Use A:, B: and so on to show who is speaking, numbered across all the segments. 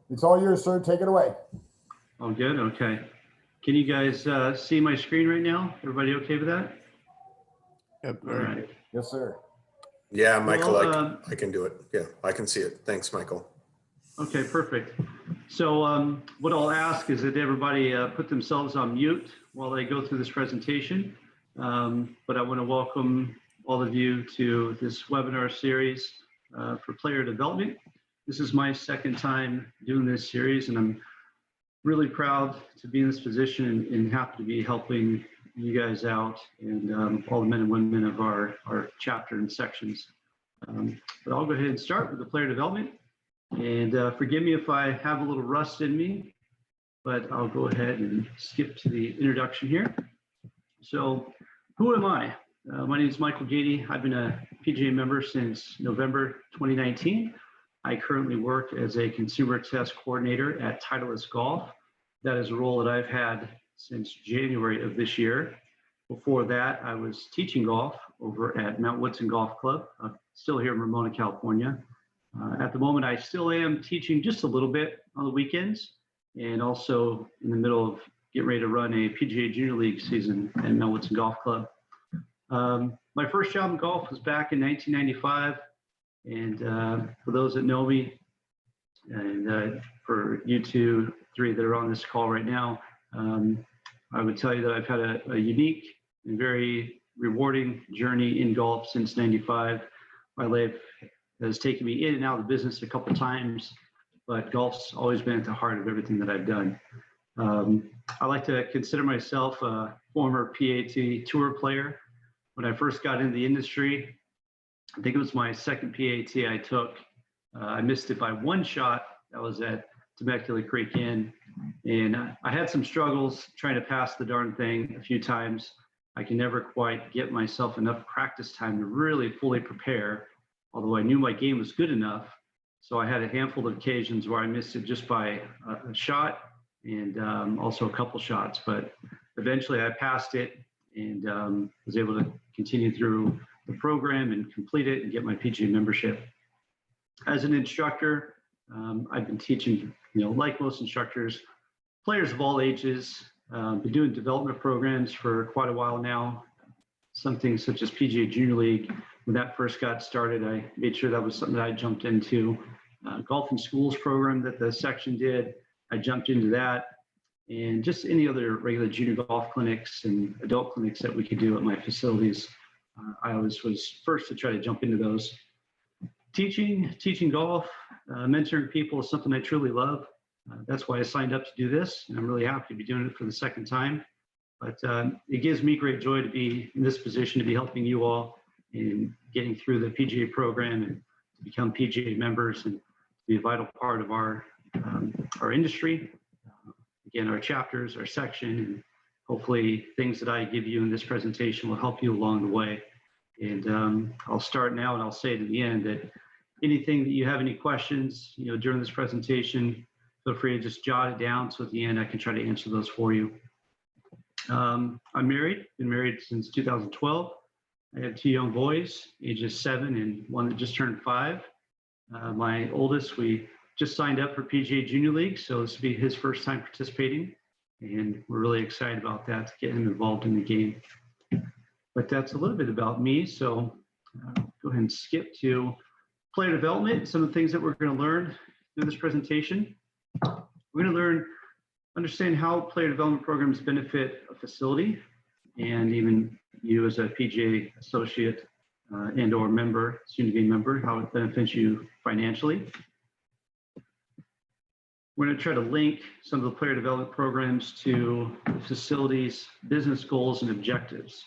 A: It's all yours, sir. Take it away.
B: Oh, good. Okay. Can you guys see my screen right now? Everybody okay with that?
C: Yep.
B: All right.
A: Yes, sir.
D: Yeah, Michael,
B: Well,
D: I can do it. Yeah, I can see it. Thanks, Michael.
B: Okay, perfect. So what I'll ask is that everybody put themselves on mute while they go through this presentation. But I want to welcome all of you to this webinar series for player development. This is my second time doing this series, and I'm really proud to be in this position and happy to be helping you guys out and all the men and women of our chapter and sections. But I'll go ahead and start with the player development. And forgive me if I have a little rust in me, but I'll go ahead and skip to the introduction here. So who am I? My name is Michael Gainey. I've been a PGA member since November 2019. I currently work as a consumer test coordinator at Titleist Golf. That is a role that I've had since January of this year. Before that, I was teaching golf over at Mount Woodson Golf Club, still here in Ramona, California. At the moment, I still am teaching just a little bit on the weekends, and also in the middle of getting ready to run a PGA Jr League season at Mount Woodson Golf Club. My first job in golf was back in 1995, and for those that know me, and for you three that are on this call right now, I would tell you that I've had a unique and very rewarding journey in golf since '95. My life has taken me in and out of the business a couple times, but golf's always been at the heart of everything that I've done. I like to consider myself a former PAT Tour player. When I first got into the industry, I think it was my second PAT I took. I missed it by one shot. That was at Temecula Creek Inn. And I had some struggles trying to pass the darn thing a few times. I can never quite get myself enough practice time to really fully prepare, although I knew my game was good enough. So I had a handful of occasions where I missed it just by a shot and also a couple shots, but eventually I passed it and was able to continue through the program and complete it and get my PGA membership. As an instructor, I've been teaching, like most instructors, players of all ages, been doing development programs for quite a while now, something such as PGA Jr League. When that first got started, I made sure that was something that I jumped into. Golf in Schools program that the section did, I jumped into that. And just any other regular junior golf clinics and adult clinics that we could do at my facilities. I always was first to try to jump into those. Teaching golf, mentoring people is something I truly love. That's why I signed up to do this, and I'm really happy to be doing it for the second time. But it gives me great joy to be in this position, to be helping you all in getting through the PGA program and to become PGA members and to be a vital part of our industry. Again, our chapters, our section, and hopefully things that I give you in this presentation will help you along the way. And I'll start now and I'll say at the end that anything that you have any questions, during this presentation, feel free to just jot it down so at the end I can try to answer those for you. I'm married, been married since 2012. I have two young boys, ages 7 and one that just turned 5. My oldest, we just signed up for PGA Jr League, so this will be his first time participating, and we're really excited about that, to get him involved in the game. But that's a little bit about me, so go ahead and skip to player development, some of the things that we're going to learn through this presentation. We're going to understand how player development programs benefit a facility, and even you as a PGA associate and or member, soon-to-be member, how it benefits you financially. We're going to try to link some of the player development programs to the facility's business goals and objectives.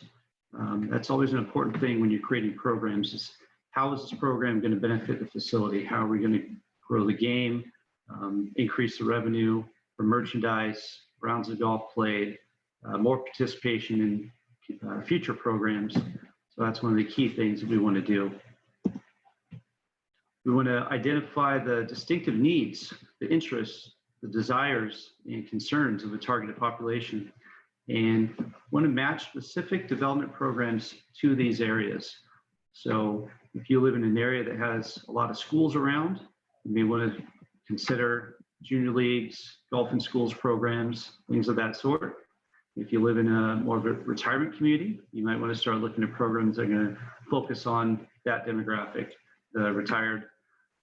B: That's always an important thing when you're creating programs, is how is this program going to benefit the facility? How are we going to grow the game, increase the revenue for merchandise, rounds of golf played, more participation in future programs. So that's one of the key things that we want to do. We want to identify the distinctive needs, the interests, the desires, and concerns of the targeted population, and want to match specific development programs to these areas. So if you live in an area that has a lot of schools around, you may want to consider junior leagues, golf in schools programs, things of that sort. If you live in a more of a retirement community, you might want to start looking at programs that are going to focus on that demographic, the retired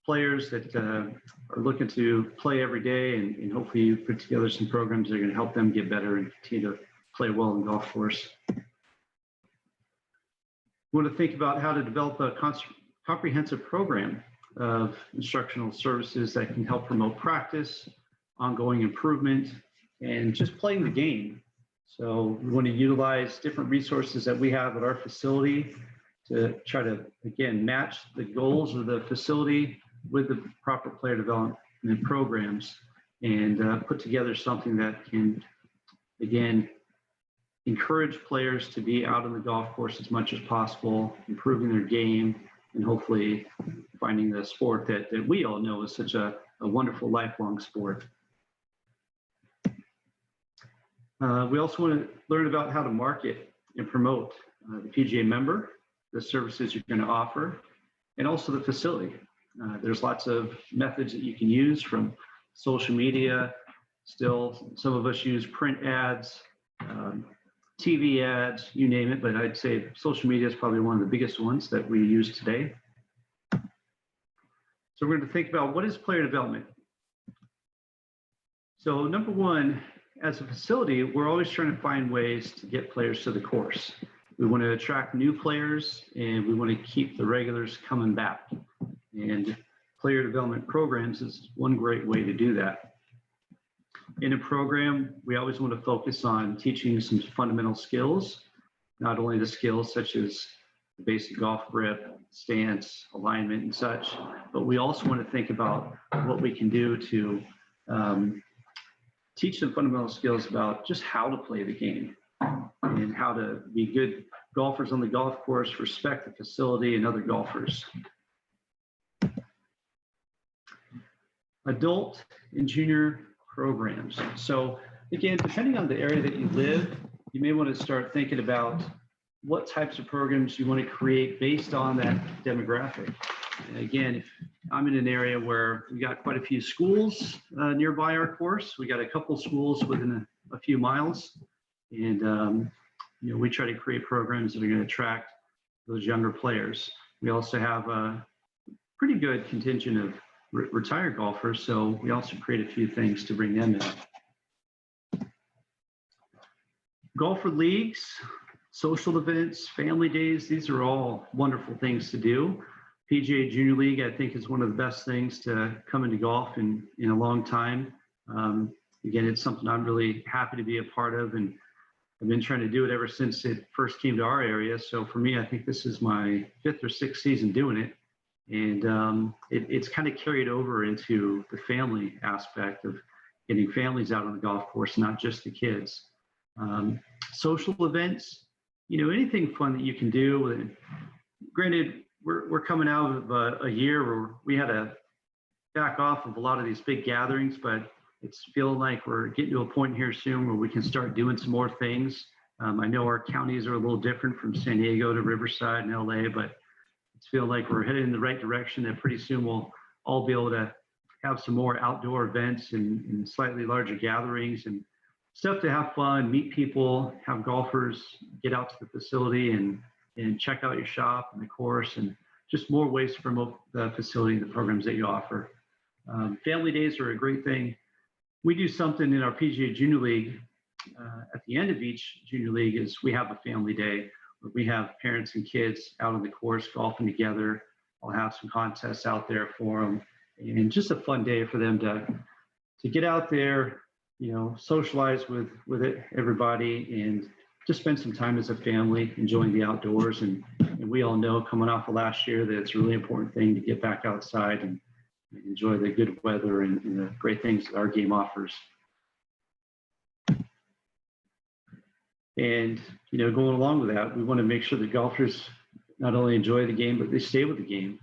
B: players that are looking to play every day, and hopefully you put together some programs that are going to help them get better and continue to play well in the golf course. We want to think about how to develop a comprehensive program of instructional services that can help promote practice, ongoing improvement, and just playing the game. So we want to utilize different resources that we have at our facility to try to, again, match the goals of the facility with the proper player development programs, and put together something that can, again, encourage players to be out on the golf course as much as possible, improving their game, and hopefully finding the sport that we all know is such a wonderful lifelong sport. We also want to learn about how to market and promote the PGA member, the services you're going to offer, and also the facility. There's lots of methods that you can use, from social media. Still, some of us use print ads, TV ads, you name it, but I'd say social media is probably one of the biggest ones that we use today. So we're going to think about, what is player development? So number one, as a facility, we're always trying to find ways to get players to the course. We want to attract new players, and we want to keep the regulars coming back. And player development programs is one great way to do that. In a program, we always want to focus on teaching some fundamental skills, not only the skills such as the basic golf grip, stance, alignment, and such, but we also want to think about what we can do to teach them fundamental skills about just how to play the game and how to be good golfers on the golf course, respect the facility and other golfers. Adult and junior programs. So again, depending on the area that you live, you may want to start thinking about what types of programs you want to create based on that demographic. And again, if I'm in an area where we got quite a few schools nearby our course, we got a couple schools within a few miles, and you know, we try to create programs that are going to attract those younger players. We also have a pretty good contingent of retired golfers, so we also create a few things to bring them in. Golfer leagues, social events, family days, these are all wonderful things to do. PGA Junior League, I think, is one of the best things to come into golf in a long time. Again, it's something I'm really happy to be a part of, and I've been trying to do it ever since it first came to our area. So for me, I think this is my 5th or 6th season doing it. And it's kind of carried over into the family aspect of getting families out on the golf course, not just the kids. Social events, you know, anything fun that you can do. And granted, we're coming out of a year where we had to back off of a lot of these big gatherings, but it's feeling like we're getting to a point here soon where we can start doing some more things. I know our counties are a little different from San Diego to Riverside and LA, but it's feeling like we're headed in the right direction, that pretty soon we'll all be able to have some more outdoor events and slightly larger gatherings and stuff to have fun, meet people, have golfers get out to the facility and check out your shop and the course, and just more ways to promote the facility and the programs that you offer. Family days are a great thing. We do something in our PGA Junior League. At the end of each junior league is we have a family day where we have parents and kids out on the course golfing together. I'll have some contests out there for them, and just a fun day for them to get out there, you know, socialize with everybody, and just spend some time as a family enjoying the outdoors. And we all know, coming off of last year, that it's a really important thing to get back outside and enjoy the good weather and the great things that our game offers. And, you know, going along with that, we want to make sure that golfers not only enjoy the game, but they stay with the game.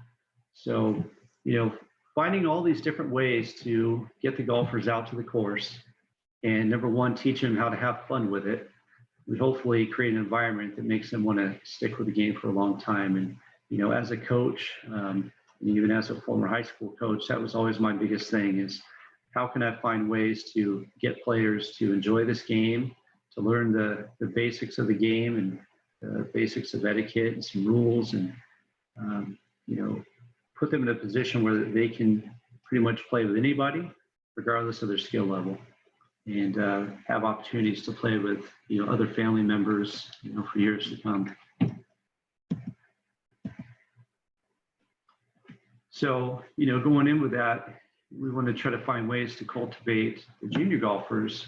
B: So, you know, finding all these different ways to get the golfers out to the course, and number one, teach them how to have fun with it. We hopefully create an environment that makes them want to stick with the game for a long time. And, you know, as a coach, and even as a former high school coach, that was always my biggest thing, is how can I find ways to get players to enjoy this game, to learn the basics of the game and the basics of etiquette and some rules, and put them in a position where they can pretty much play with anybody, regardless of their skill level, and have opportunities to play with other family members for years to come. So going in with that, we want to try to find ways to cultivate the junior golfers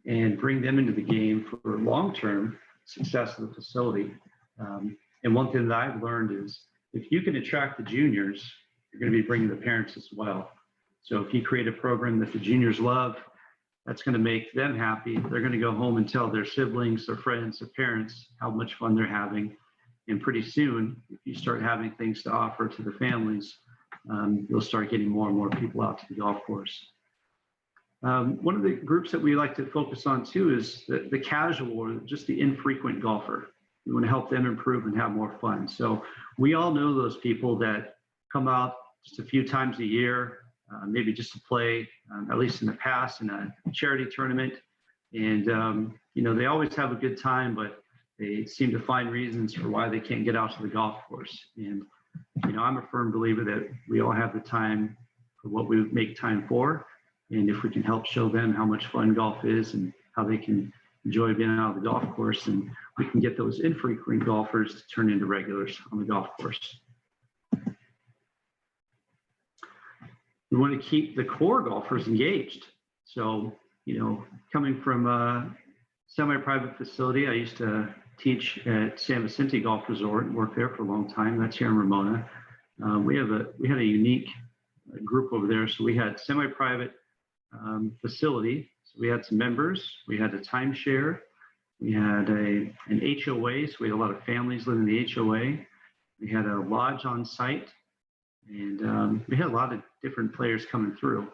B: and bring them into the game for long-term success of the facility. And one thing that I've learned is if you can attract the juniors, you're going to be bringing the parents as well. So if you create a program that the juniors love, that's going to make them happy. They're going to go home and tell their siblings, their friends, their parents how much fun they're having. And pretty soon, if you start having things to offer to the families, you'll start getting more and more people out to the golf course. One of the groups that we like to focus on too is the casual or just the infrequent golfer. We want to help them improve and have more fun. So we all know those people that come out just a few times a year, maybe just to play, at least in the past, in a charity tournament. And, they always have a good time, but they seem to find reasons for why they can't get out to the golf course. And, I'm a firm believer that we all have the time for what we make time for. And if we can help show them how much fun golf is and how they can enjoy being out of the golf course, and we can get those infrequent golfers to turn into regulars on the golf course. We want to keep the core golfers engaged. So, coming from a semi-private facility, I used to teach at San Vicente Golf Resort and worked there for a long time. That's here in Ramona. We had a unique group over there. So we had semi-private facility. So we had some members. We had a timeshare. We had an HOA. So we had a lot of families living in the HOA. We had a lodge on site. And we had a lot of different players coming through.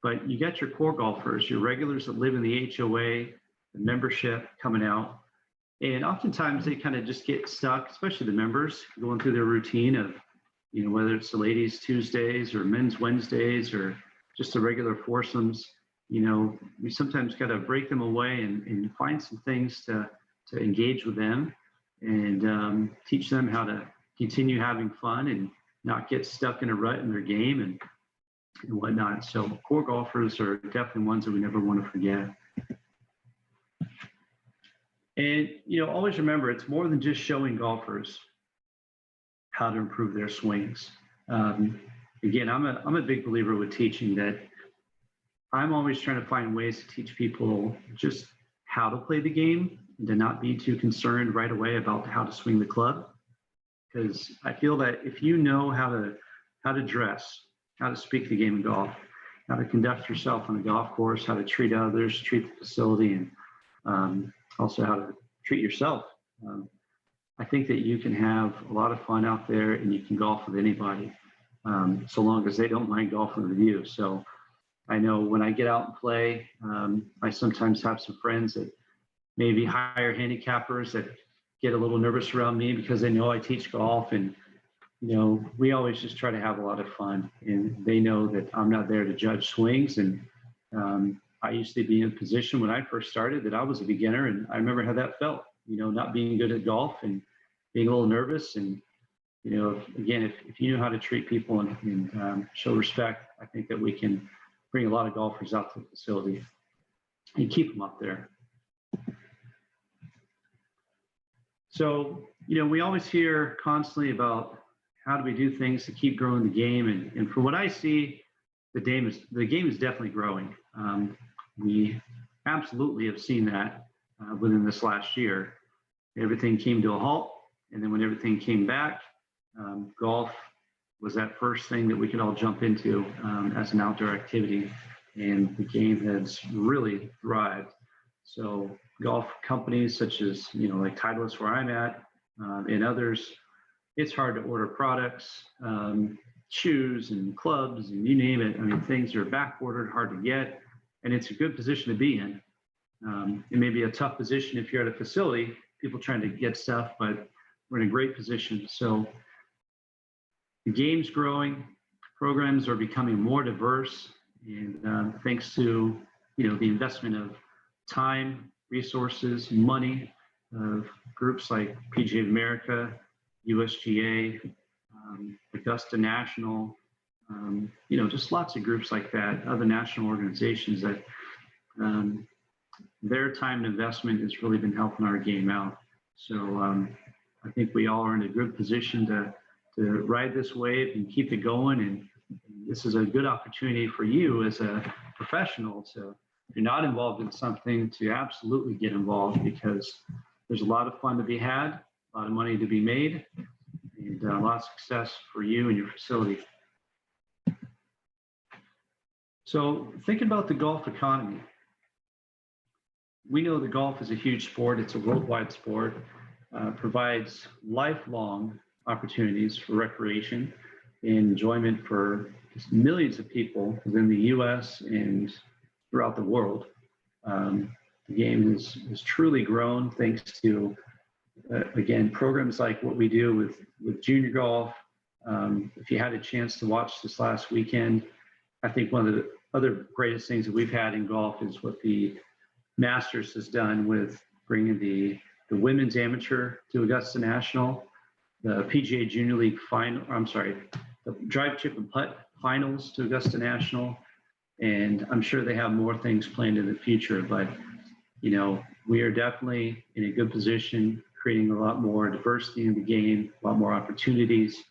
B: But you got your core golfers, your regulars that live in the HOA, the membership coming out. And oftentimes they kind of just get stuck, especially the members, going through their routine of, whether it's the ladies Tuesdays or men's Wednesdays or just the regular foursomes. We sometimes got to break them away and find some things to engage with them and teach them how to continue having fun and not get stuck in a rut in their game and whatnot. So core golfers are definitely ones that we never want to forget. And, always remember, it's more than just showing golfers how to improve their swings. Again, I'm a big believer with teaching that I'm always trying to find ways to teach people just how to play the game and to not be too concerned right away about how to swing the club. Because I feel that if you know how to dress, how to speak the game of golf, how to conduct yourself on the golf course, how to treat others, treat the facility, and also how to treat yourself. I think that you can have a lot of fun out there and you can golf with anybody, so long as they don't mind golfing with you. So I know when I get out and play, I sometimes have some friends that maybe higher handicappers that get a little nervous around me because they know I teach golf, and we always just try to have a lot of fun, and they know that I'm not there to judge swings. And I used to be in a position when I first started that I was a beginner, and I remember how that felt, not being good at golf and being a little nervous. And, again, if you know how to treat people and show respect, I think that we can bring a lot of golfers out to the facility and keep them up there. So, we always hear constantly about how do we do things to keep growing the game. And from what I see, the game is definitely growing. We absolutely have seen that within this last year. Everything came to a halt, and then when everything came back, golf was that first thing that we could all jump into as an outdoor activity, and the game has really thrived. So golf companies such as, like Titleist where I'm at, and others, it's hard to order products, shoes and clubs and you name it. I mean, things are back-ordered, hard to get, and it's a good position to be in. It may be a tough position if you're at a facility, people trying to get stuff, but we're in a great position. So the game's growing, programs are becoming more diverse, And thanks to, the investment of time, resources, money of groups like PGA of America, USGA, Augusta National, just lots of groups like that, other national organizations that their time and investment has really been helping our game out. So I think we all are in a good position to ride this wave and keep it going. And this is a good opportunity for you as a professional to, if you're not involved in something, to absolutely get involved, because there's a lot of fun to be had, a lot of money to be made, and a lot of success for you and your facility. So thinking about the golf economy, we know that golf is a huge sport. It's a worldwide sport, provides lifelong opportunities for recreation and enjoyment for just millions of people within the U.S. and throughout the world. The game has truly grown thanks to, again, programs like what we do with junior golf. If you had a chance to watch this last weekend, I think one of the other greatest things that we've had in golf is what the Masters has done with bringing the women's amateur to Augusta National, the PGA Jr League the drive, chip, and putt finals to Augusta National. And I'm sure they have more things planned in the future, but we are definitely in a good position, creating a lot more diversity in the game, a lot more opportunities.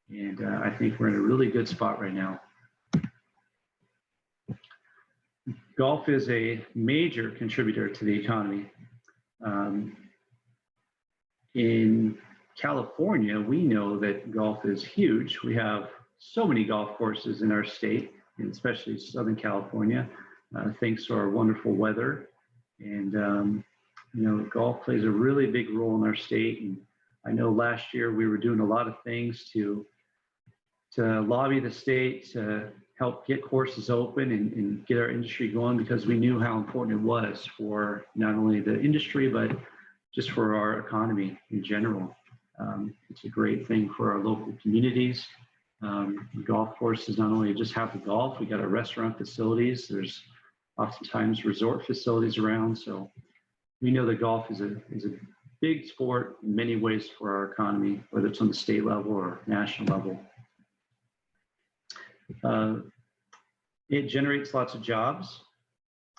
B: And I think we're in a really good spot right now. Golf is a major contributor to the economy. In California, we know that golf is huge. We have so many golf courses in our state, and especially Southern California, thanks to our wonderful weather. And, golf plays a really big role in our state. And I know last year we were doing a lot of things to lobby the state to help get courses open and get our industry going, because we knew how important it was for not only the industry, but just for our economy in general. It's a great thing for our local communities. Golf courses not only just have the golf, we got our restaurant facilities. There's oftentimes resort facilities around. So we know that golf is a big sport in many ways for our economy, whether it's on the state level or national level. It generates lots of jobs.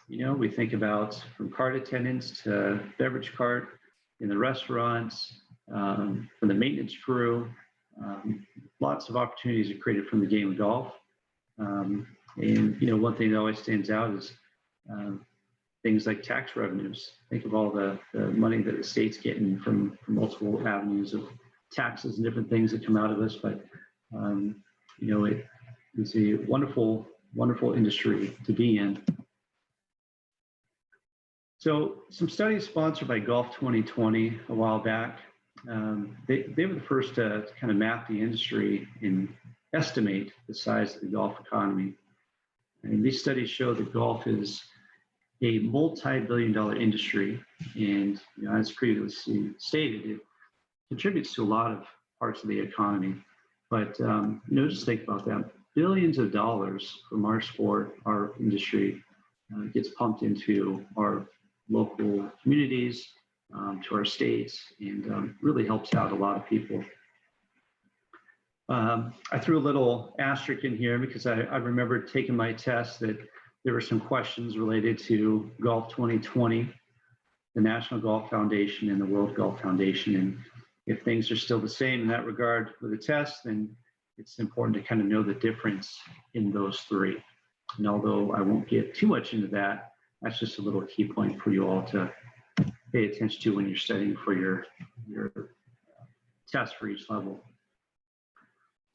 B: We think about from cart attendants to beverage cart in the restaurants, from the maintenance crew. Lots of opportunities are created from the game of golf. And one thing that always stands out is things like tax revenues. Think of all the money that the state's getting from multiple avenues of taxes and different things that come out of us. But it's a wonderful, wonderful industry to be in. So some studies sponsored by Golf 2020 a while back, they were the first to kind of map the industry and estimate the size of the golf economy. And these studies show that golf is a multi-billion-dollar industry. And as previously stated, it contributes to a lot of parts of the economy. But just think about that. Billions of dollars from our sport, our industry, gets pumped into our local communities, to our states, and really helps out a lot of people. I threw a little asterisk in here because I remember taking my test that there were some questions related to Golf 2020, the National Golf Foundation and the World Golf Foundation. And if things are still the same in that regard with the test, then it's important to kind of know the difference in those three. And although I won't get too much into that, that's just a little key point for you all to pay attention to when you're studying for your test for each level.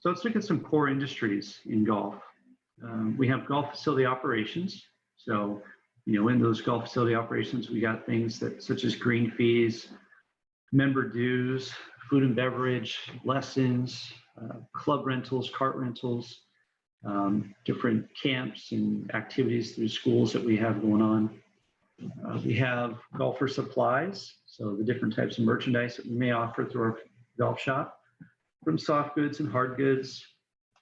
B: So let's look at some core industries in golf. We have golf facility operations. So, in those golf facility operations, we got things such as green fees, member dues, food and beverage, lessons, club rentals, cart rentals, different camps and activities through schools that we have going on. We have golfer supplies, so the different types of merchandise that we may offer through our golf shop, from soft goods and hard goods,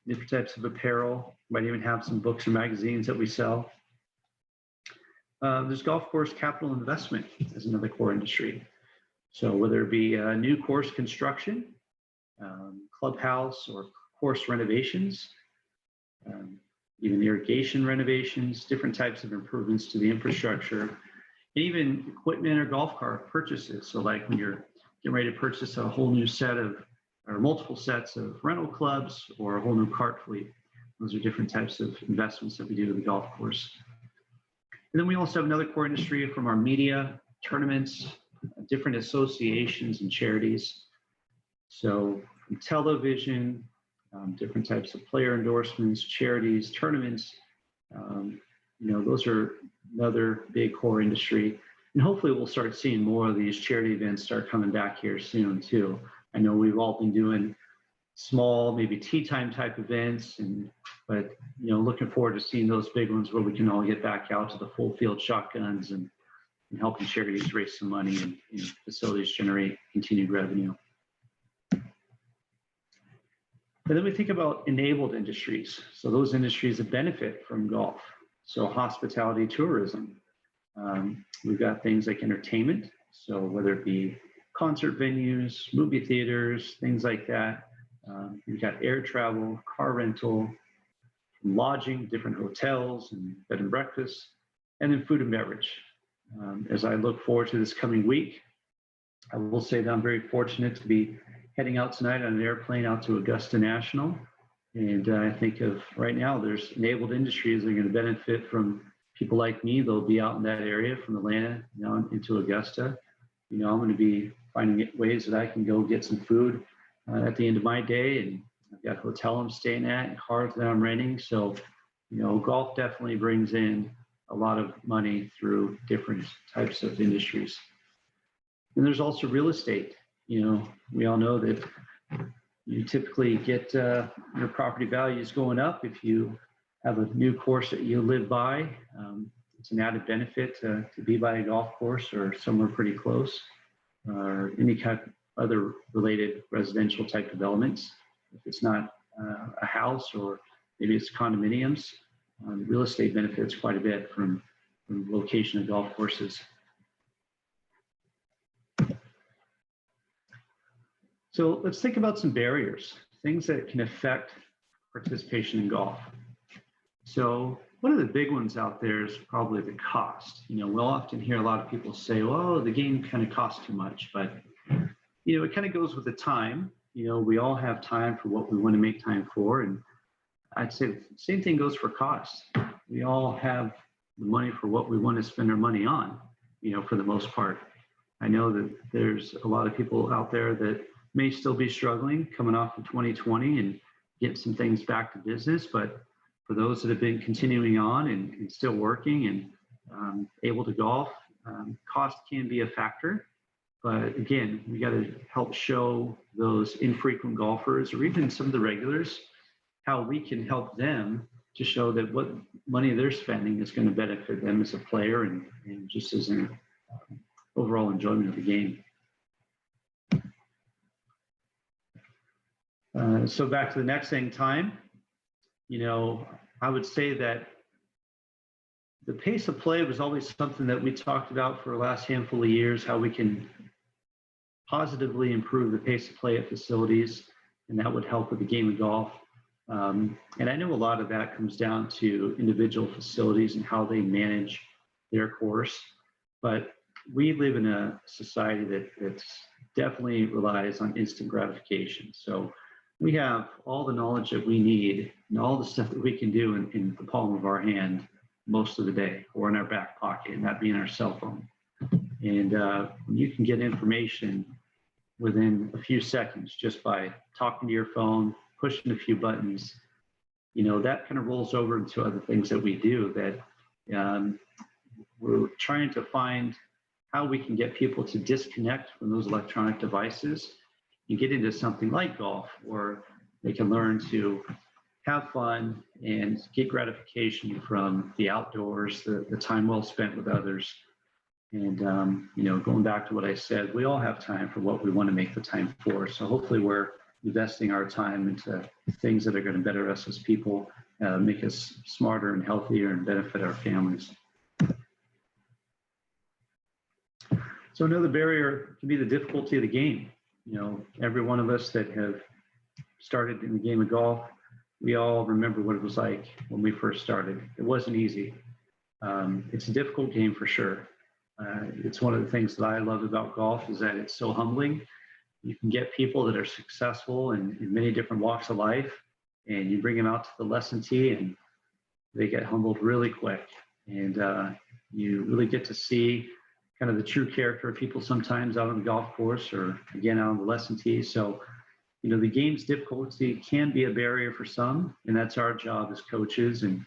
B: different types of apparel, Might even have some books or magazines that we sell. There's golf course capital investment as another core industry. So whether it be new course construction, clubhouse or course renovations, even irrigation renovations, different types of improvements to the infrastructure, and even equipment or golf cart purchases. So like when you're getting ready to purchase a whole new set of, or multiple sets of rental clubs or a whole new cart fleet. Those are different types of investments that we do to the golf course. And then we also have another core industry from our media, tournaments, different associations and charities. So from television, different types of player endorsements, charities, tournaments, those are another big core industry. And hopefully we'll start seeing more of these charity events start coming back here soon too. I know we've all been doing small, maybe tea time type events, but looking forward to seeing those big ones where we can all get back out to the full field shotguns and helping charities raise some money and facilities generate continued revenue. And then we think about enabled industries. So those industries that benefit from golf. So hospitality, tourism. We've got things like entertainment. So whether it be concert venues, movie theaters, things like that. We've got air travel, car rental, lodging, different hotels and bed and breakfast, and then food and beverage. As I look forward to this coming week, I will say that I'm very fortunate to be heading out tonight on an airplane out to Augusta National. And I think of right now, there's enabled industries that are going to benefit from people like me. They'll be out in that area from Atlanta into Augusta. I'm going to be finding ways that I can go get some food at the end of my day. And I've got a hotel I'm staying at and cars that I'm renting. So, golf definitely brings in a lot of money through different types of industries. And there's also real estate. We all know that you typically get your property values going up if you have a new course that you live by. It's an added benefit to be by a golf course or somewhere pretty close, or any kind of other related residential type developments. If it's not a house or maybe it's condominiums, real estate benefits quite a bit from location of golf courses. So let's think about some barriers, things that can affect participation in golf. So one of the big ones out there is probably the cost. We'll often hear a lot of people say, well, the game kind of costs too much, but it kind of goes with the time. We all have time for what we want to make time for. And I'd say the same thing goes for cost. We all have the money for what we want to spend our money on, for the most part. I know that there's a lot of people out there that may still be struggling coming off of 2020 and get some things back to business. But for those that have been continuing on and still working and able to golf, cost can be a factor. But again, we got to help show those infrequent golfers or even some of the regulars how we can help them to show that what money they're spending is going to benefit them as a player and just as an overall enjoyment of the game. So back to the next thing, time. I would say that the pace of play was always something that we talked about for the last handful of years, how we can positively improve the pace of play at facilities, and that would help with the game of golf. And I know a lot of that comes down to individual facilities and how they manage their course. But we live in a society that definitely relies on instant gratification. So we have all the knowledge that we need and all the stuff that we can do in the palm of our hand most of the day, or in our back pocket, and that being our cell phone. And when you can get information within a few seconds just by talking to your phone, pushing a few buttons, that kind of rolls over into other things that we do that we're trying to find how we can get people to disconnect from those electronic devices and get into something like golf, where they can learn to have fun and get gratification from the outdoors, the time well spent with others. And, going back to what I said, we all have time for what we want to make the time for. So hopefully we're investing our time into things that are going to better us as people make us smarter and healthier and benefit our families. So another barrier can be the difficulty of the game. You know, every one of us that have started in the game of golf, we all remember what it was like when we first started. It wasn't easy. It's a difficult game for sure. It's one of the things that I love about golf is that it's so humbling. You can get people that are successful in many different walks of life, and you bring them out to the lesson tee and they get humbled really quick. And you really get to see kind of the true character of people sometimes out on the golf course or again out on the lesson tee. So, you know, the game's difficulty can be a barrier for some, and that's our job as coaches and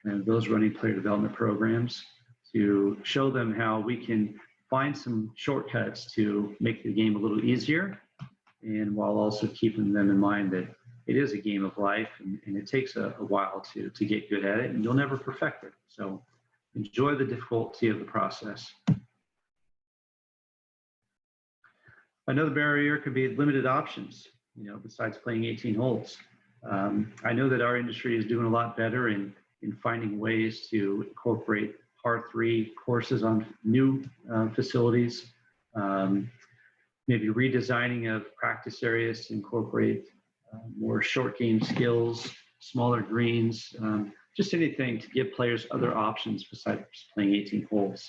B: those running player development programs to show them how we can find some shortcuts to make the game a little easier, and while also keeping them in mind that it is a game of life and it takes a while to get good at it, and you'll never perfect it. So enjoy the difficulty of the process. Another barrier could be limited options, you know, besides playing 18 holes. I know that our industry is doing a lot better in finding ways to incorporate par 3 courses on new facilities, maybe redesigning of practice areas to incorporate more short game skills, smaller greens, just anything to give players other options besides playing 18 holes,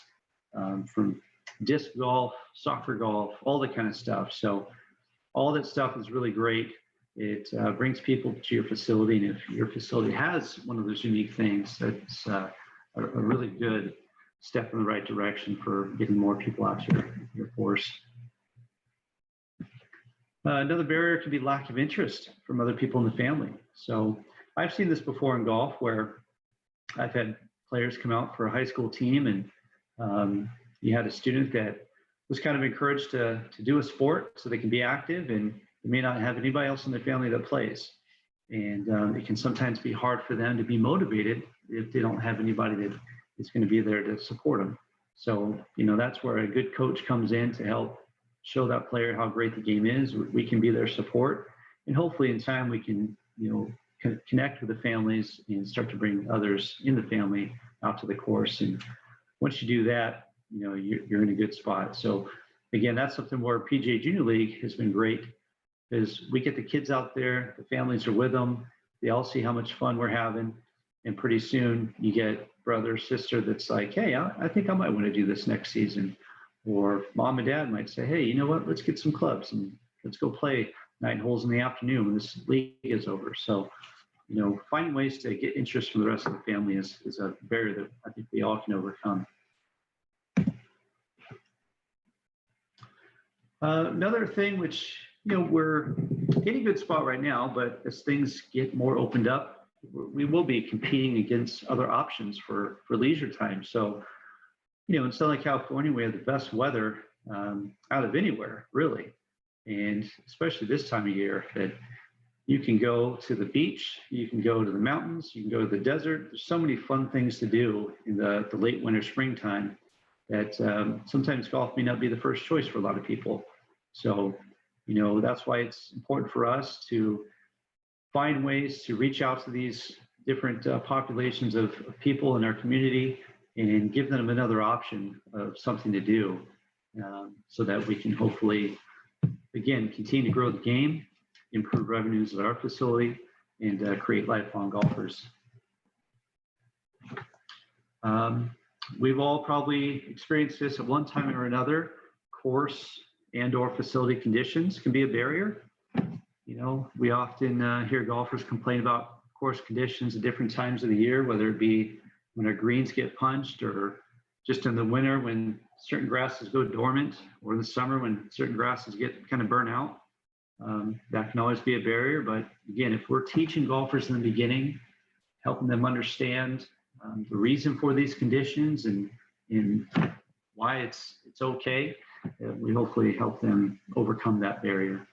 B: from disc golf, soccer golf, all that kind of stuff. So all that stuff is really great. It brings people to your facility, and if your facility has one of those unique things, that's a really good step in the right direction for getting more people out to your course. Another barrier could be lack of interest from other people in the family. So I've seen this before in golf where I've had players come out for a high school team, and you had a student that was kind of encouraged to do a sport so they can be active, and they may not have anybody else in their family that plays. And it can sometimes be hard for them to be motivated if they don't have anybody that is going to be there to support them. So, you know, that's where a good coach comes in to help show that player how great the game is. We can be their support, and hopefully in time we can, you know, connect with the families and start to bring others in the family out to the course. And once you do that, you know, you're in a good spot. So again, that's something where PGA Junior League has been great, is we get the kids out there, the families are with them, they all see how much fun we're having, and pretty soon you get brother or sister that's like, hey, I think I might want to do this next season. Or mom and dad might say, hey, you know what, let's get some clubs and let's go play 9 holes in the afternoon when this league is over. So, you know, finding ways to get interest from the rest of the family is a barrier that I think we all can overcome. Another thing which, you know, we're in a good spot right now, but as things get more opened up, we will be competing against other options for leisure time. So, you know, in Southern California, we have the best weather out of anywhere, really. And especially this time of year, that you can go to the beach, you can go to the mountains, you can go to the desert. There's so many fun things to do in the late winter, springtime that sometimes golf may not be the first choice for a lot of people. So, you know, that's why it's important for us to find ways to reach out to these different populations of people in our community and give them another option of something to do, so that we can hopefully, again, continue to grow the game, improve revenues at our facility, and create lifelong golfers. We've all probably experienced this at one time or another. Course and or facility conditions can be a barrier. You know, we often hear golfers complain about course conditions at different times of the year, whether it be when our greens get punched, or just in the winter when certain grasses go dormant, or in the summer when certain grasses get kind of burnt out. That can always be a barrier. But again, if we're teaching golfers in the beginning, helping them understand the reason for these conditions and why it's okay, we hopefully help them overcome that barrier.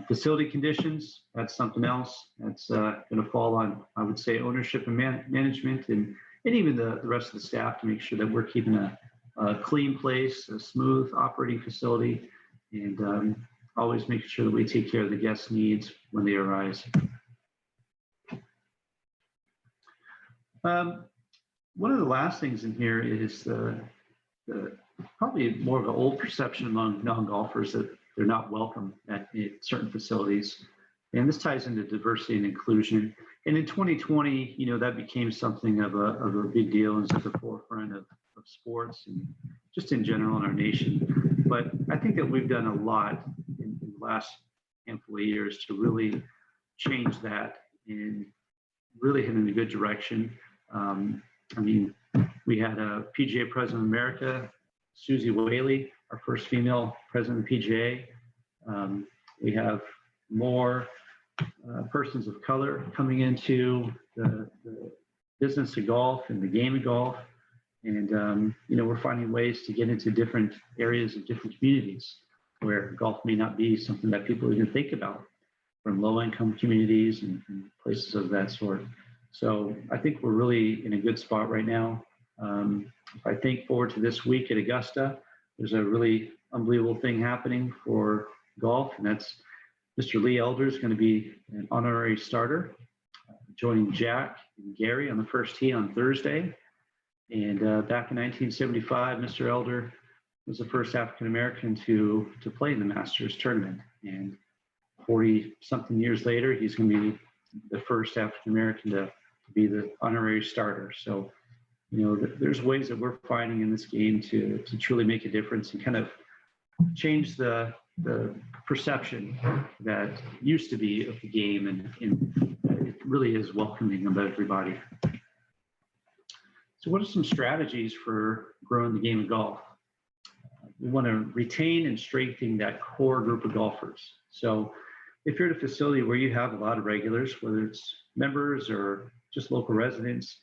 B: Facility conditions, that's something else that's going to fall on, I would say, ownership and management, and even the rest of the staff, to make sure that we're keeping a clean place, a smooth operating facility, and always making sure that we take care of the guest needs when they arise. One of the last things in here is the probably more of an old perception among non-golfers that they're not welcome at certain facilities. And this ties into diversity and inclusion. And in 2020, that became something of a big deal and is at the forefront of sports and just in general in our nation. But I think that we've done a lot in the last handful of years to really change that and really head in a good direction. We had a PGA President of America, Susie Whaley, our first female president of PGA. We have more persons of color coming into the business of golf and the game of golf. And, we're finding ways to get into different areas of different communities where golf may not be something that people even think about, from low-income communities and places of that sort. So I think we're really in a good spot right now. If I think forward to this week at Augusta, there's a really unbelievable thing happening for golf, and that's Mr. Lee Elder is going to be an honorary starter, joining Jack and Gary on the first tee on Thursday. And back in 1975, Mr. Elder was the first African-American to play in the Masters tournament. And 40-something years later, he's going to be the first African-American to be the honorary starter. So, there's ways that we're finding in this game to truly make a difference and kind of change the perception that used to be of the game, and it really is welcoming about everybody. So what are some strategies for growing the game of golf? We want to retain and strengthen that core group of golfers. So if you're at a facility where you have a lot of regulars, whether it's members or just local residents,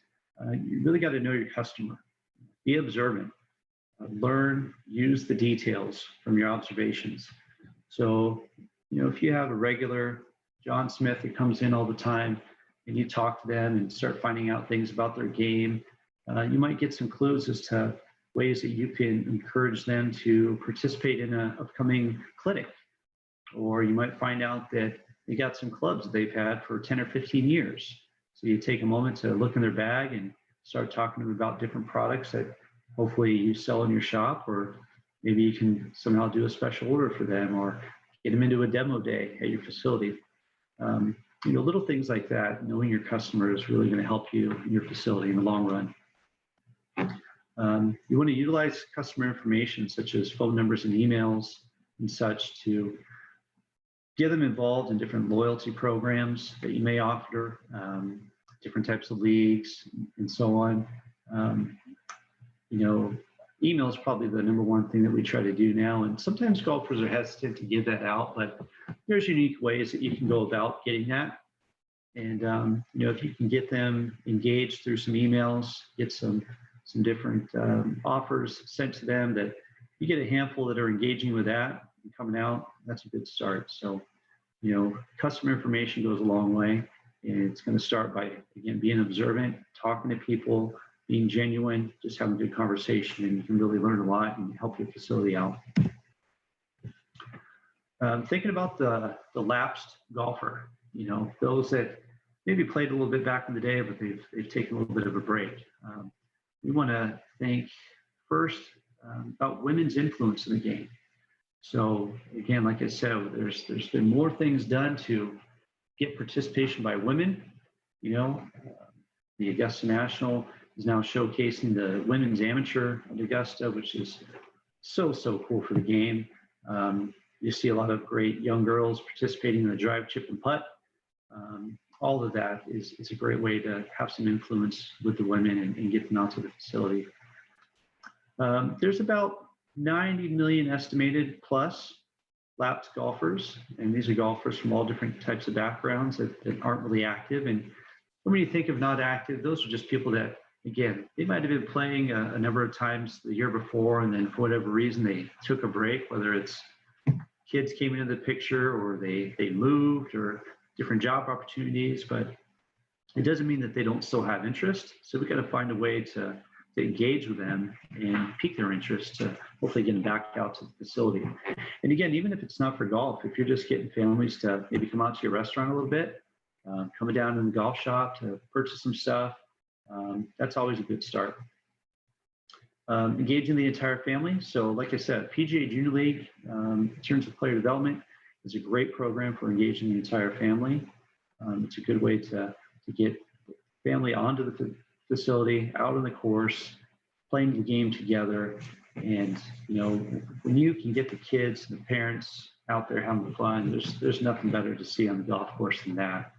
B: you really got to know your customer. Be observant. Learn, use the details from your observations. So, if you have a regular John Smith that comes in all the time and you talk to them and start finding out things about their game, you might get some clues as to ways that you can encourage them to participate in an upcoming clinic. Or you might find out that they got some clubs that they've had for 10 or 15 years. So you take a moment to look in their bag and start talking to them about different products that hopefully you sell in your shop, or maybe you can somehow do a special order for them or get them into a demo day at your facility. Little things like that, knowing your customer is really going to help you in your facility in the long run. You want to utilize customer information such as phone numbers and emails and such to get them involved in different loyalty programs that you may offer, different types of leagues and so on. Email is probably the number one thing that we try to do now. And sometimes golfers are hesitant to give that out, but there's unique ways that you can go about getting that. And, if you can get them engaged through some emails, get some different offers sent to them, that you get a handful that are engaging with that and coming out, that's a good start. So, customer information goes a long way. And it's going to start by, again, being observant, talking to people, being genuine, just having a good conversation, and you can really learn a lot and help your facility out. Thinking about the lapsed golfer, those that maybe played a little bit back in the day, but they've taken a little bit of a break. We want to think first about women's influence in the game. So again, like I said, there's been more things done to get participation by women. The Augusta National is now showcasing the women's amateur at Augusta, which is so cool for the game. You see a lot of great young girls participating in the drive, chip, and putt. All of that is a great way to have some influence with the women and get them out to the facility. There's about 90 million estimated plus lapsed golfers, and these are golfers from all different types of backgrounds that aren't really active. And when you think of not active, those are just people that, again, they might have been playing a number of times the year before, and then for whatever reason they took a break, whether it's kids came into the picture or they moved or different job opportunities, but it doesn't mean that they don't still have interest. So we got to find a way to engage with them and pique their interest to hopefully get them back out to the facility. And again, even if it's not for golf, if you're just getting families to maybe come out to your restaurant a little bit, coming down in the golf shop to purchase some stuff, That's always a good start. Engaging the entire family. So like I said, PGA Jr League, in terms of player development, is a great program for engaging the entire family. It's a good way to get family onto the facility, out on the course, playing the game together. And, when you can get the kids and the parents out there having fun, there's nothing better to see on the golf course than that.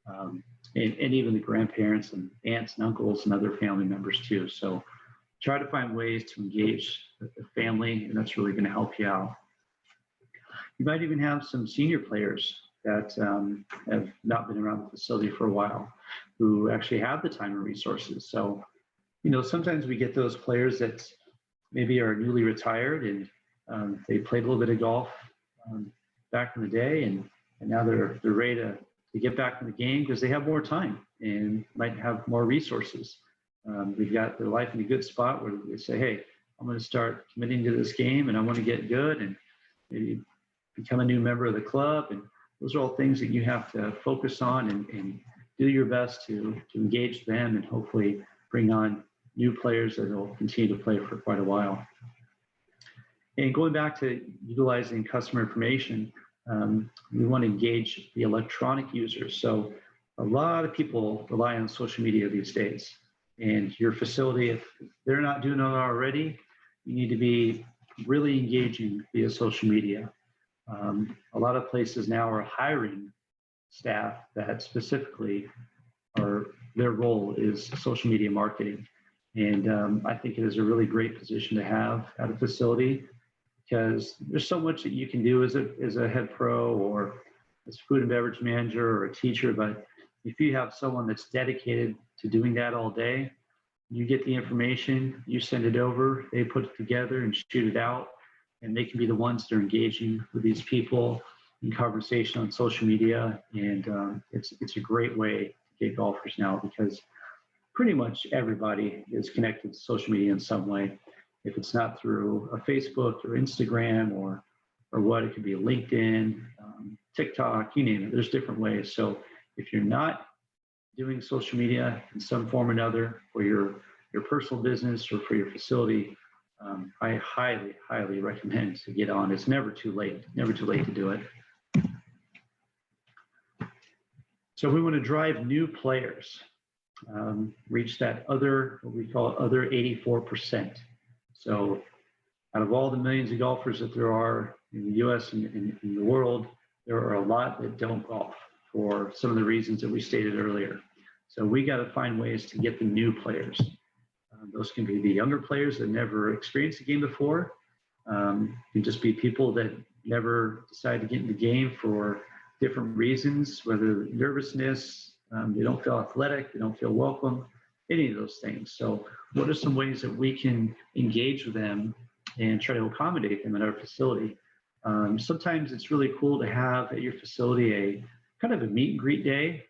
B: And even the grandparents and aunts and uncles and other family members too. So try to find ways to engage the family, and that's really going to help you out. You might even have some senior players that have not been around the facility for a while who actually have the time and resources. So, sometimes we get those players that maybe are newly retired and they played a little bit of golf back in the day, and now they're ready to get back in the game because they have more time and might have more resources. They've got their life in a good spot where they say, hey, I'm going to start committing to this game and I want to get good and maybe become a new member of the club. And those are all things that you have to focus on and do your best to engage them and hopefully bring on new players that will continue to play for quite a while. And going back to utilizing customer information, we want to engage the electronic users. So a lot of people rely on social media these days. And your facility, if they're not doing it already, you need to be really engaging via social media. A lot of places now are hiring staff that specifically their role is social media marketing. And I think it is a really great position to have at a facility because there's so much that you can do as a head pro or as a food and beverage manager or a teacher. But if you have someone that's dedicated to doing that all day, you get the information, you send it over, they put it together and shoot it out, and they can be the ones that are engaging with these people in conversation on social media. And it's a great way to get golfers now because pretty much everybody is connected to social media in some way. If it's not through a Facebook or Instagram or what, it could be a LinkedIn, TikTok, you name it. There's different ways. So if you're not doing social media in some form or another for your personal business or for your facility, I highly, highly recommend to get on. It's never too late to do it. So we want to drive new players, reach that other, what we call other 84%. So out of all the millions of golfers that there are in the US and in the world, there are a lot that don't golf for some of the reasons that we stated earlier. So we got to find ways to get the new players. Those can be the younger players that never experienced the game before. Can just be people that never decided to get in the game for different reasons, whether nervousness, they don't feel athletic, they don't feel welcome, any of those things. So what are some ways that we can engage with them and try to accommodate them at our facility? Sometimes it's really cool to have at your facility a kind of a meet and greet day.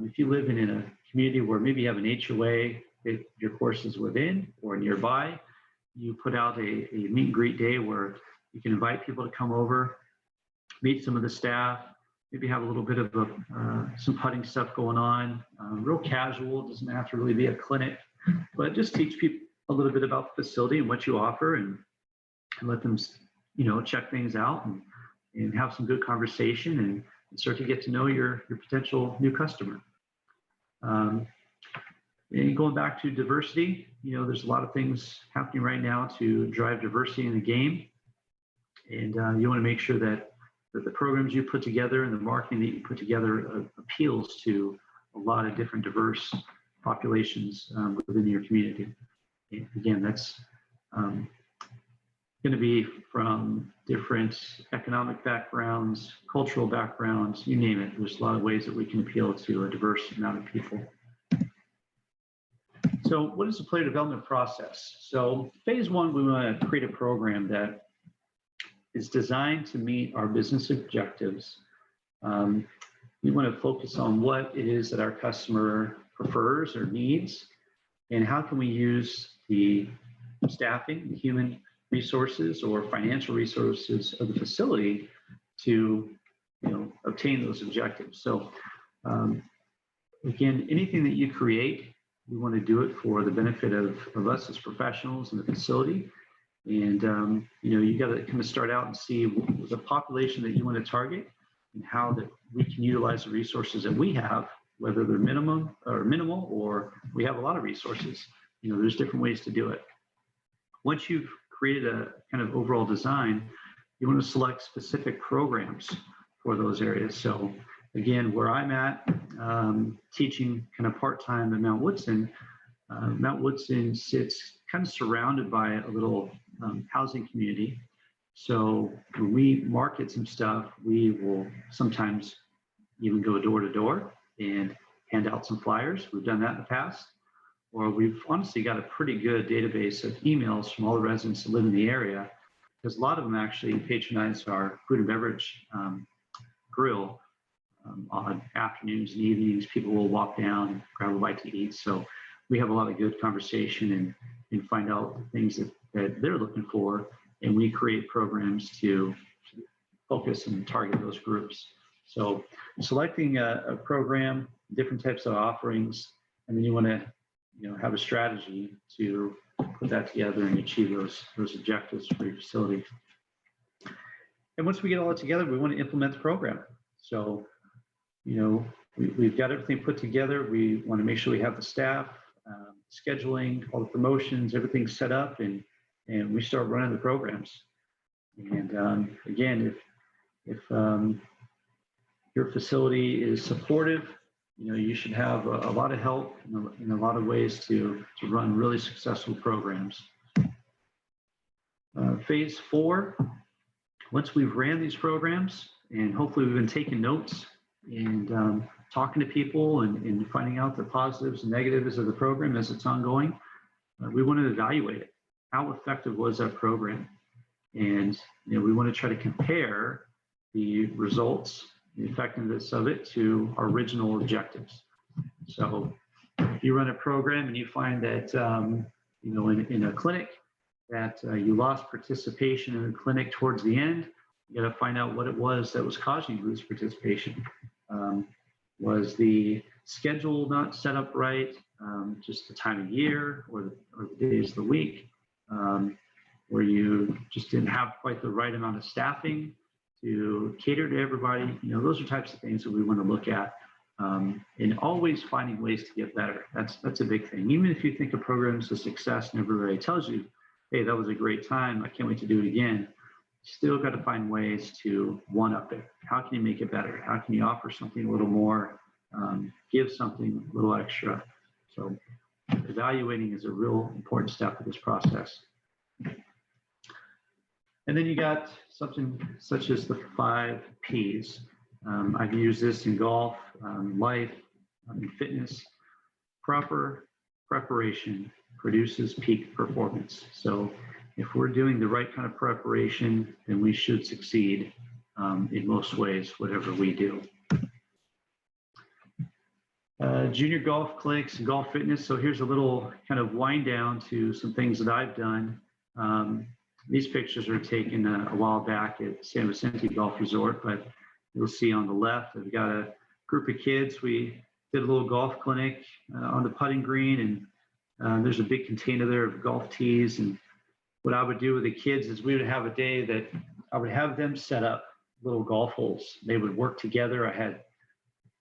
B: If you live in a community where maybe you have an HOA that your course is within or nearby, you put out a meet and greet day where you can invite people to come over, meet some of the staff, maybe have a little bit of some putting stuff going on, real casual, doesn't have to really be a clinic, but just teach people a little bit about the facility and what you offer and let them, check things out and have some good conversation and start to get to know your potential new customer. And going back to diversity, there's a lot of things happening right now to drive diversity in the game. And you want to make sure that the programs you put together and the marketing that you put together appeals to a lot of different diverse populations within your community. And again, that's going to be from different economic backgrounds, cultural backgrounds, you name it. There's a lot of ways that we can appeal to a diverse amount of people. So what is the player development process? So phase one, we want to create a program that is designed to meet our business objectives. We want to focus on what it is that our customer prefers or needs, and how can we use the staffing, the human resources or financial resources of the facility to obtain those objectives. So again, anything that you create, we want to do it for the benefit of us as professionals in the facility. And, you got to kind of start out and see the population that you want to target and how that we can utilize the resources that we have, whether they're minimal or we have a lot of resources. There's different ways to do it. Once you've created a kind of overall design, you want to select specific programs for those areas. So again, where I'm at, teaching kind of part-time at Mount Woodson sits kind of surrounded by a little housing community. So when we market some stuff, we will sometimes even go door to door and hand out some flyers. We've done that in the past. Or we've honestly got a pretty good database of emails from all the residents that live in the area, because a lot of them actually patronize our food and beverage grill on afternoons and evenings. People will walk down and grab a bite to eat. So we have a lot of good conversation and find out the things that they're looking for. And we create programs to focus and target those groups. So selecting a program, different types of offerings, and then you want to have a strategy to put that together and achieve those objectives for your facility. And once we get all that together, we want to implement the program. So, we've got everything put together. We want to make sure we have the staff, scheduling, all the promotions, everything set up, and we start running the programs. And again, if your facility is supportive, you should have a lot of help in a lot of ways to run really successful programs. Phase 4, once we've ran these programs, and hopefully we've been taking notes and talking to people and finding out the positives and negatives of the program as it's ongoing, we want to evaluate it. How effective was that program? And we want to try to compare the results, the effectiveness of it, to our original objectives. So if you run a program and you find that in a clinic that you lost participation in the clinic towards the end, you got to find out what it was that was causing you to lose participation. Was the schedule not set up right? Just the time of year or the days of the week? Where you just didn't have quite the right amount of staffing to cater to everybody? Those are types of things that we want to look at, and always finding ways to get better. That's a big thing. Even if you think a program is a success and everybody tells you, hey, that was a great time, I can't wait to do it again, you still got to find ways to one-up it. How can you make it better? How can you offer something a little more, give something a little extra? So evaluating is a real important step of this process. And then you got something such as the 5 Ps. I've used this in golf, life, in fitness. Proper preparation produces peak performance. So if we're doing the right kind of preparation, then we should succeed in most ways, whatever we do. Junior golf clinics and golf fitness. So here's a little kind of wind down to some things that I've done. These pictures are taken a while back at San Vicente Golf Resort, but you'll see on the left, I've got a group of kids. We did a little golf clinic on the putting green, and there's a big container there of golf tees. And what I would do with the kids is we would have a day that I would have them set up little golf holes. They would work together. I had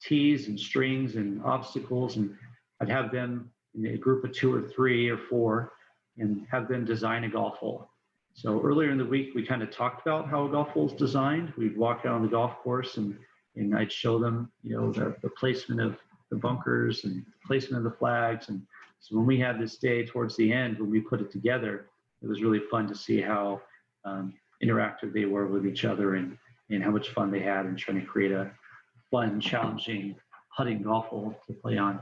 B: tees and strings and obstacles, and I'd have them in a group of 2 or 3 or 4 and have them design a golf hole. So earlier in the week, we kind of talked about how a golf hole is designed. We'd walk out on the golf course and I'd show them, the placement of the bunkers and the placement of the flags. And so when we had this day towards the end, when we put it together, it was really fun to see how interactive they were with each other and how much fun they had in trying to create a fun, challenging putting golf hole to play on.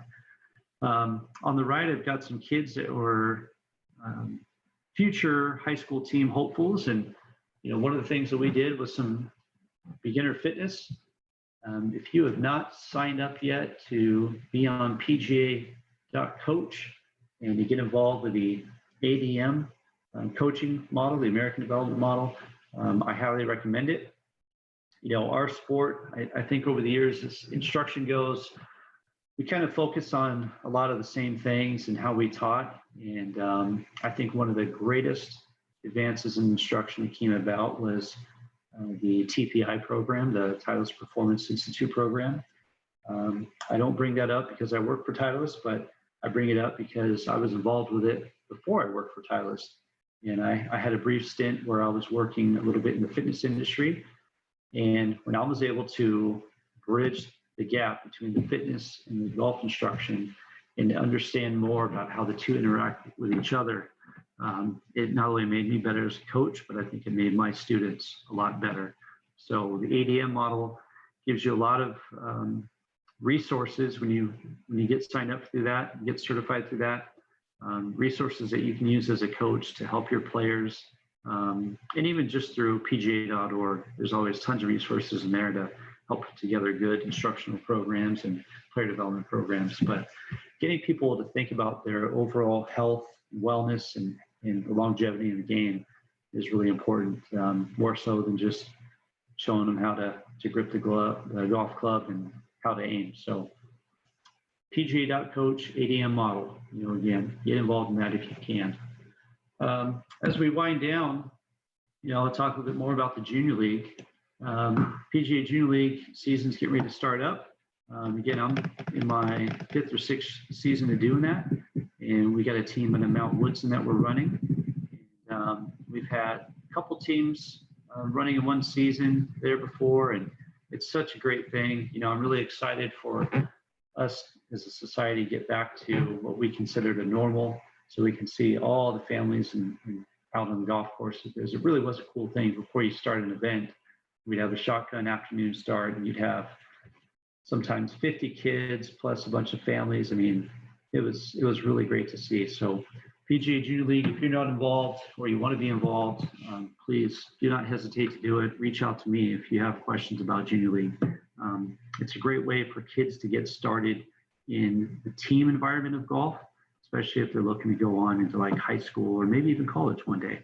B: On the right, I've got some kids that were future high school team hopefuls. And, one of the things that we did was some beginner fitness. If you have not signed up yet to be on PGA.coach and to get involved with the ADM coaching model, the American Development Model, I highly recommend it. Our sport, I think over the years, as instruction goes, we kind of focus on a lot of the same things and how we taught. And I think one of the greatest advances in instruction that came about was the TPI program, the Titleist Performance Institute program. I don't bring that up because I work for Titleist, but I bring it up because I was involved with it before I worked for Titleist. And I had a brief stint where I was working a little bit in the fitness industry. And when I was able to bridge the gap between the fitness and the golf instruction and to understand more about how the two interact with each other, it not only made me better as a coach, but I think it made my students a lot better. So the ADM model gives you a lot of resources when you get signed up through that, get certified through that, resources that you can use as a coach to help your players. And even just through PGA.org, there's always tons of resources in there to help put together good instructional programs and player development programs. But getting people to think about their overall health, wellness, and the longevity of the game is really important, more so than just showing them how to grip the golf club and how to aim. So PGA.coach, ADM model, again, get involved in that if you can. As we wind down, I'll talk a little bit more about the Junior League. PGA Junior League season's getting ready to start up. Again, I'm in my 5th or 6th season of doing that. And we got a team in the Mount Woodson that we're running. We've had a couple teams running in one season there before, and it's such a great thing. I'm really excited for us as a society to get back to what we consider the normal, so we can see all the families and out on the golf course. Because it really was a cool thing. Before you start an event, we'd have a shotgun afternoon start, and you'd have sometimes 50 kids plus a bunch of families. I mean, it was really great to see. So PGA Junior League, if you're not involved or you want to be involved, please do not hesitate to do it. Reach out to me if you have questions about Junior League. It's a great way for kids to get started in the team environment of golf, especially if they're looking to go on into like high school or maybe even college one day.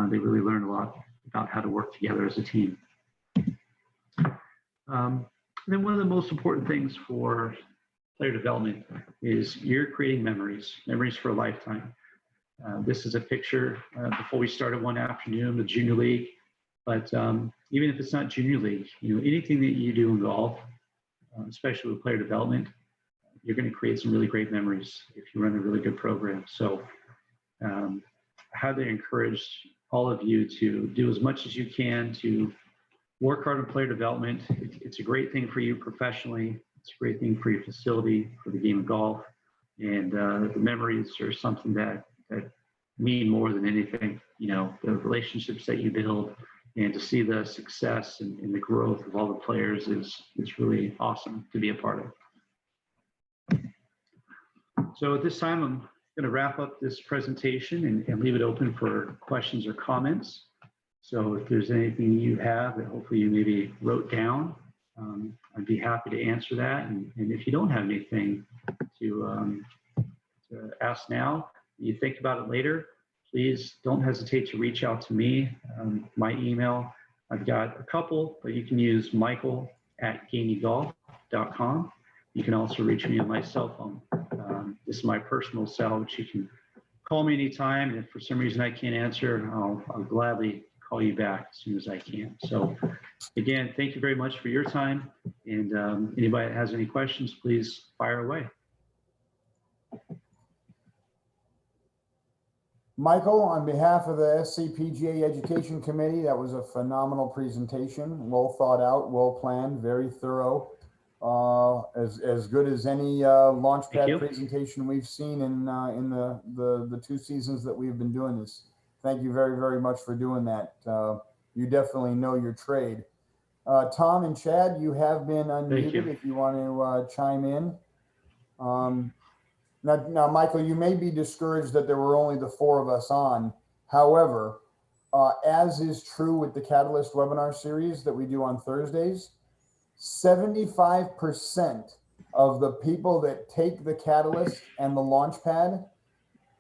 B: They really learn a lot about how to work together as a team. Then one of the most important things for player development is you're creating memories for a lifetime. This is a picture before we started one afternoon with Junior League. But even if it's not Junior League, anything that you do in golf, especially with player development, you're going to create some really great memories if you run a really good program. So I highly encourage all of you to do as much as you can to work hard on player development. It's a great thing for you professionally. It's a great thing for your facility, for the game of golf. And the memories are something that mean more than anything. The relationships that you build, and to see the success and the growth of all the players is really awesome to be a part of. So at this time, I'm going to wrap up this presentation and leave it open for questions or comments. So if there's anything you have that hopefully you maybe wrote down, I'd be happy to answer that. And if you don't have anything to ask now, you think about it later, please don't hesitate to reach out to me. My email, I've got a couple, but you can use michael@gaineygolf.com. You can also reach me on my cell phone. This is my personal cell, which you can call me anytime. And if for some reason I can't answer, I'll gladly call you back as soon as I can. So again, thank you very much for your time. And anybody that has any questions, please fire away.
A: Michael, on behalf of the SCPGA Education Committee, that was a phenomenal presentation, well thought out, well planned, very thorough, as good as any LaunchPad presentation we've seen in the 2 seasons that we've been doing this. Thank you very, very much for doing that. You definitely know your trade. Tom and Chad, you have been unmuted if you want to chime in. Now, Michael, you may be discouraged that there were only the 4 of us on. However, as is true with the Catalyst webinar series that we do on Thursdays, 75% of the people that take the Catalyst and the LaunchPad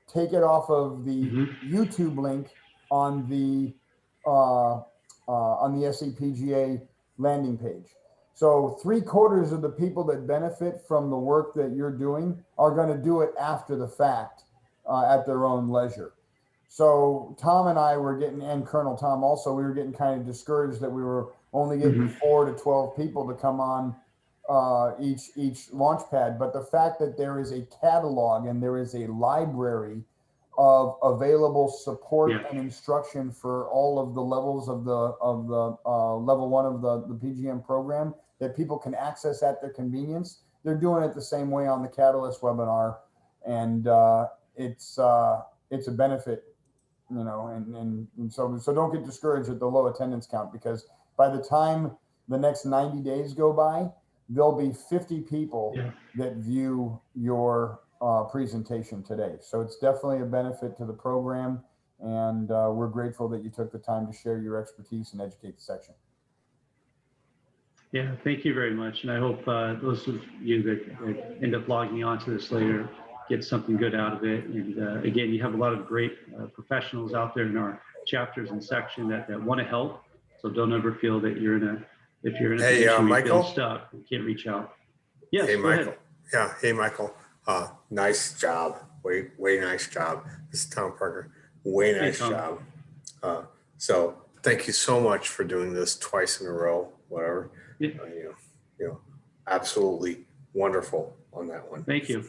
A: take it off of the YouTube link on the SCPGA landing page. So 3/4 of the people that benefit from the work that you're doing are going to do it after the fact, at their own leisure. So Tom and I were getting, and Colonel Tom also, we were getting kind of discouraged that we were only getting 4 to 12 people to come on each LaunchPad. But the fact that there is a catalog and there is a library of available support and instruction for all of the levels of the level 1 of the PGM program that people can access at their convenience. They're doing it the same way on the Catalyst webinar, and it's a benefit, you know, and so don't get discouraged at the low attendance count, because by the time the next 90 days go by, there'll be 50 people that view your presentation today. So it's definitely a benefit to the program, and we're grateful that you took the time to share your expertise and educate the section.
B: Yeah, thank you very much. And I hope those of you that end up logging onto this later get something good out of it. And again, you have a lot of great professionals out there in our chapters and section that want to help. So don't ever feel that you're in a, if you're in a position where you feel stuck, you can't reach out. Yes,
D: Hey,
B: go
D: Michael.
B: ahead.
D: Yeah. Hey, Michael. Nice job. Way nice job. This is Tom Parker. Way nice job. So thank you so much for doing this twice in a row, whatever.
B: Yeah.
D: Absolutely wonderful on that one.
B: Thank you.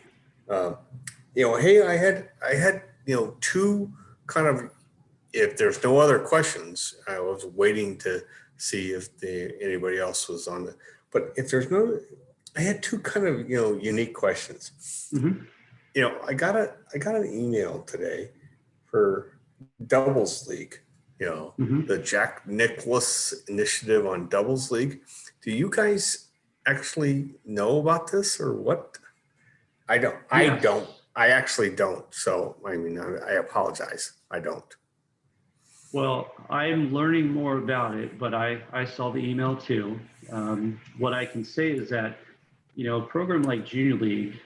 D: Hey, I had, two kind of, if there's no other questions, I was waiting to see if anybody else was on it. But if there's no, I had two kind of, unique questions. I got an email today for Doubles League, the Jack Nicklaus initiative on Doubles League. Do you guys actually know about this or what? I don't. Yes. I actually don't. So, I mean, I apologize. I don't.
B: Well, I'm learning more about it, but I saw the email too. What I can say is that, a program like Junior League,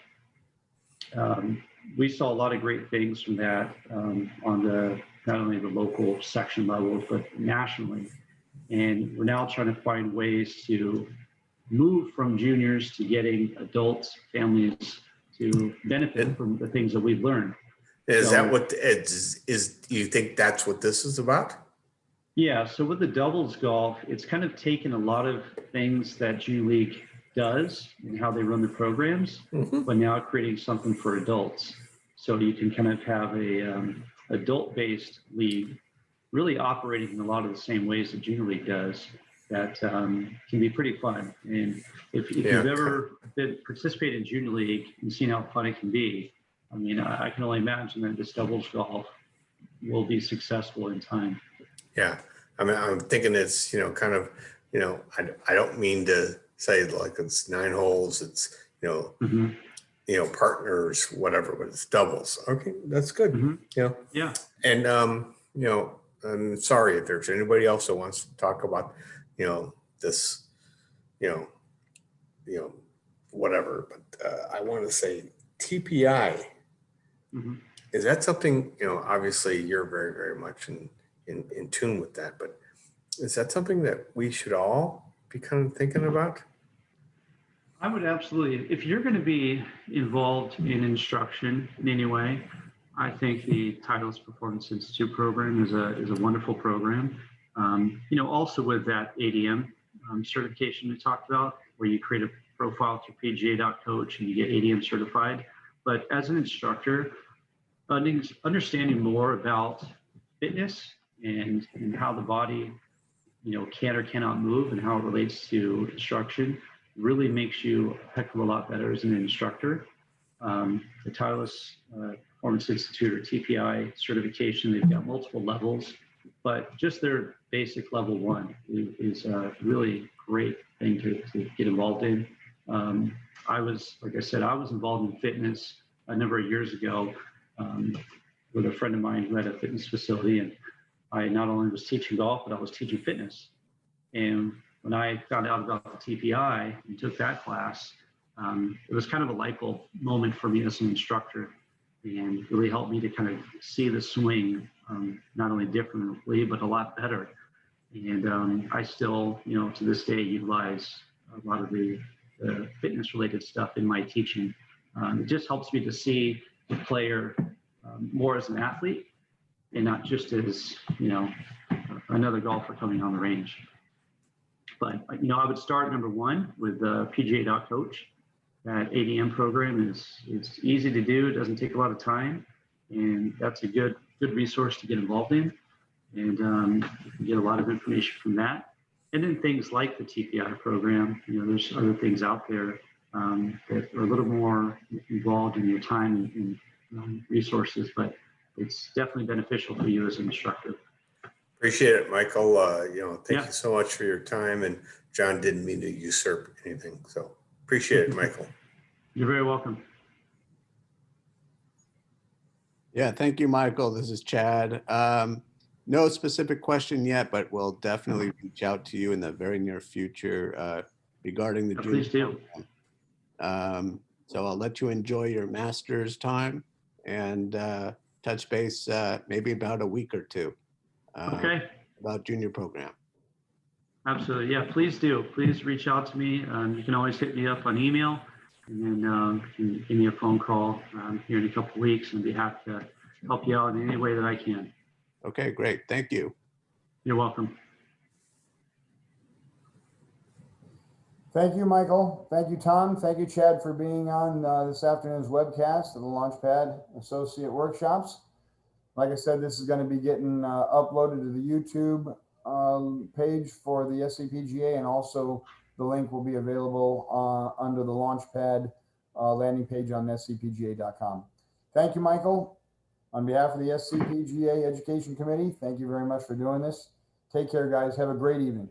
B: we saw a lot of great things from that on the not only the local section level, but nationally. And we're now trying to find ways to move from juniors to getting adults, families to benefit from the things that we've learned.
D: Is that what is? Do you think that's what this is about?
B: Yeah. So with the doubles golf, it's kind of taken a lot of things that Junior League does and how they run the programs, but now creating something for adults. So you can kind of have a adult-based league, really operating in a lot of the same ways that Junior League does. That can be pretty fun. And if you've ever participated in Junior League and seen how fun it can be, I mean, I can only imagine that this doubles golf will be successful in time.
D: Yeah. I mean, I'm thinking it's, kind of, I don't mean to say like it's 9 holes, it's, partners, whatever, but it's doubles. Okay. That's good.
B: Yeah.
D: And, I'm sorry if there's anybody else that wants to talk about, this, whatever, but I want to say TPI. Is that something, obviously you're very, very much in tune with that, but is that something that we should all be kind of thinking about?
B: I would absolutely. If you're going to be involved in instruction in any way, I think the Titleist Performance Institute program is a wonderful program. Also with that ADM certification we talked about, where you create a profile through PGA.coach and you get ADM certified. But as an instructor, understanding more about fitness and how the body, can or cannot move and how it relates to instruction really makes you a heck of a lot better as an instructor. The Titleist Performance Institute or TPI certification, they've got multiple levels, but just their basic level 1 is a really great thing to get involved in. I was involved in fitness a number of years ago with a friend of mine who had a fitness facility, and I not only was teaching golf, but I was teaching fitness. And when I found out about the TPI and took that class, it was kind of a light bulb moment for me as an instructor, and really helped me to kind of see the swing not only differently, but a lot better. And I still, to this day, utilize a lot of the fitness related stuff in my teaching. It just helps me to see the player more as an athlete and not just as, another golfer coming on the range. But, I would start number one with PGA.coach. That ADM program is easy to do. It doesn't take a lot of time. And that's a good resource to get involved in. And you can get a lot of information from that. And then things like the TPI program, there's other things out there that are a little more involved in your time and resources, but it's definitely beneficial for you as an instructor.
D: Appreciate it, Michael. Thank you so much for your time. And John didn't mean to usurp anything. So appreciate it, Michael.
B: You're very welcome.
C: Yeah, thank you, Michael. This is Chad. No specific question yet, but we'll definitely reach out to you in the very near future regarding the junior
B: Please do.
C: program. So I'll let you enjoy your master's time and touch base maybe about a week or two
B: Okay.
C: about junior program.
B: Absolutely. Yeah, please do. Please reach out to me. You can always hit me up on email, and then you can give me a phone call here in a couple of weeks, and I'd be happy to help you out in any way that I can.
C: Okay, great. Thank you.
B: You're welcome.
A: Thank you, Michael. Thank you, Tom. Thank you, Chad, for being on this afternoon's webcast of the LaunchPad Associate Workshops. Like I said, this is going to be getting uploaded to the YouTube page for the SCPGA, and also the link will be available under the LaunchPad landing page on scpga.com. Thank you, Michael. On behalf of the SCPGA Education Committee, thank you very much for doing this. Take care, guys. Have a great evening.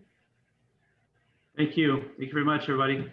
B: Thank you. Thank you very much, everybody.